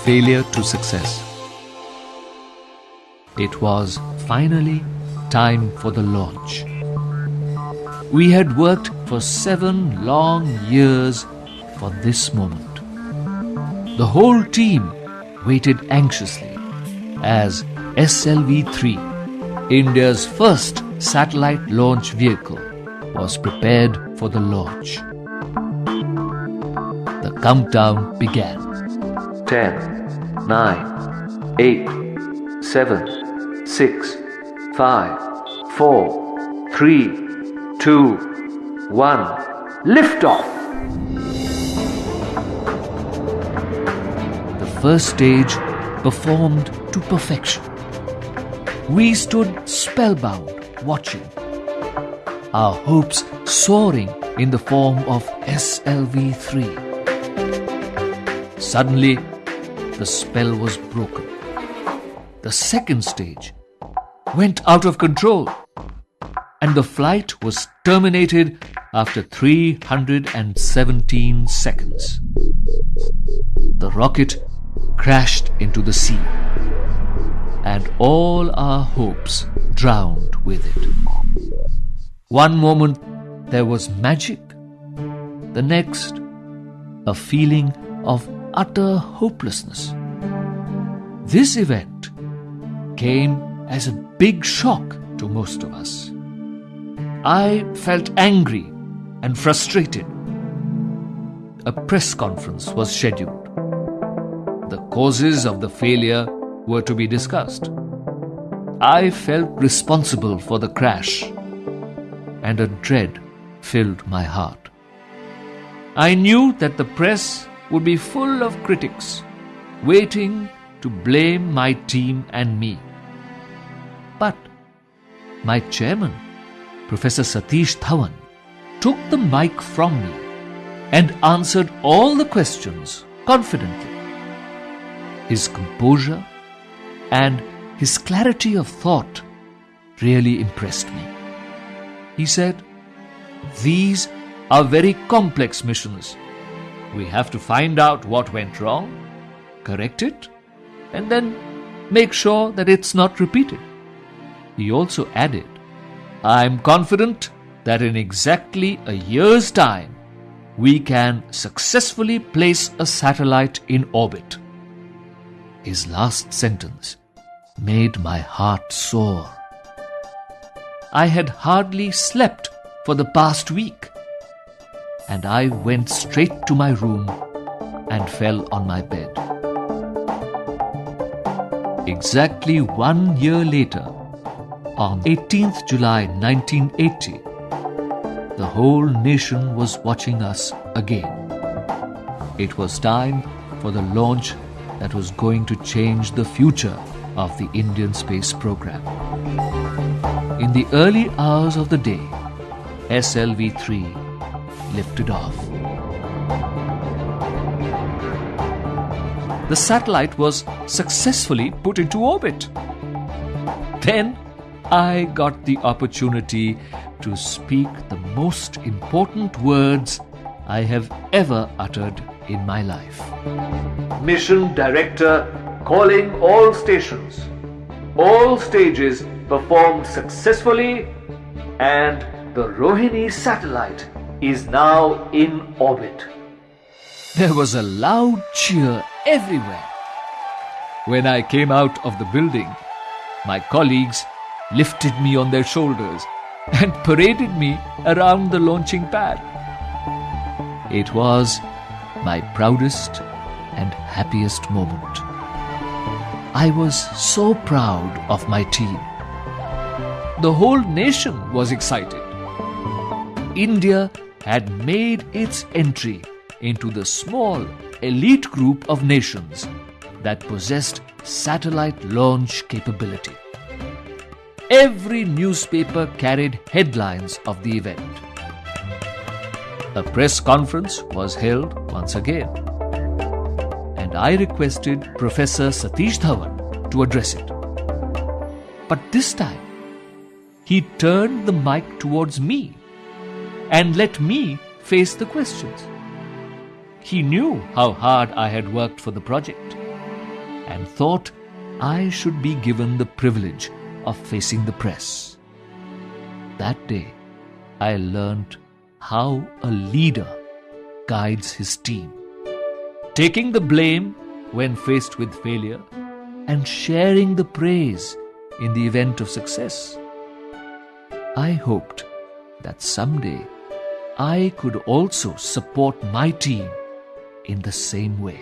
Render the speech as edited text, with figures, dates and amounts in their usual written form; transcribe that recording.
failure to success. It was finally time for the launch. We had worked for 7 long years for this moment. The whole team waited anxiously as SLV-3, India's first satellite launch vehicle, was prepared for the launch. The countdown began. 10, 9, 8, 7, 6, 5, 4, 3, 2, 1. Liftoff! The first stage performed to perfection. We stood spellbound, watching, our hopes soaring in the form of SLV-3. Suddenly, the spell was broken. The second stage went out of control, and the flight was terminated after 317 seconds. The rocket crashed into the sea, and all our hopes drowned with it. One moment there was magic, the next a feeling of utter hopelessness. This event came as a big shock to most of us. I felt angry and frustrated. A press conference was scheduled. The causes of the failure were to be discussed. I felt responsible for the crash, and a dread filled my heart. I knew that the press would be full of critics, waiting to blame my team and me. But my chairman, Professor Satish Dhawan, took the mic from me and answered all the questions confidently. His composure and his clarity of thought really impressed me. He said, "These are very complex missions. We have to find out what went wrong, correct it, and then make sure that it's not repeated." He also added, "I'm confident that in exactly a year's time, we can successfully place a satellite in orbit." His last sentence made my heart soar. I had hardly slept for the past week, and I went straight to my room and fell on my bed. Exactly 1 year later, on 18th July 1980, the whole nation was watching us again. It was time for the launch that was going to change the future of the Indian space program. In the early hours of the day, SLV-3 lifted off. The satellite was successfully put into orbit. Then I got the opportunity to speak the most important words I have ever uttered in my life. Mission Director calling all stations. All stages performed successfully, and the Rohini satellite is now in orbit. There was a loud cheer everywhere. When I came out of the building, my colleagues lifted me on their shoulders and paraded me around the launching pad. It was my proudest and happiest moment. I was so proud of my team. The whole nation was excited. India had made its entry into the small elite group of nations that possessed satellite launch capability. Every newspaper carried headlines of the event. A press conference was held once again, and I requested Professor Satish Dhawan to address it. But this time, he turned the mic towards me and let me face the questions. He knew how hard I had worked for the project, and thought I should be given the privilege of facing the press. That day, I learned how a leader guides his team, taking the blame when faced with failure and sharing the praise in the event of success. I hoped that someday I could also support my team in the same way.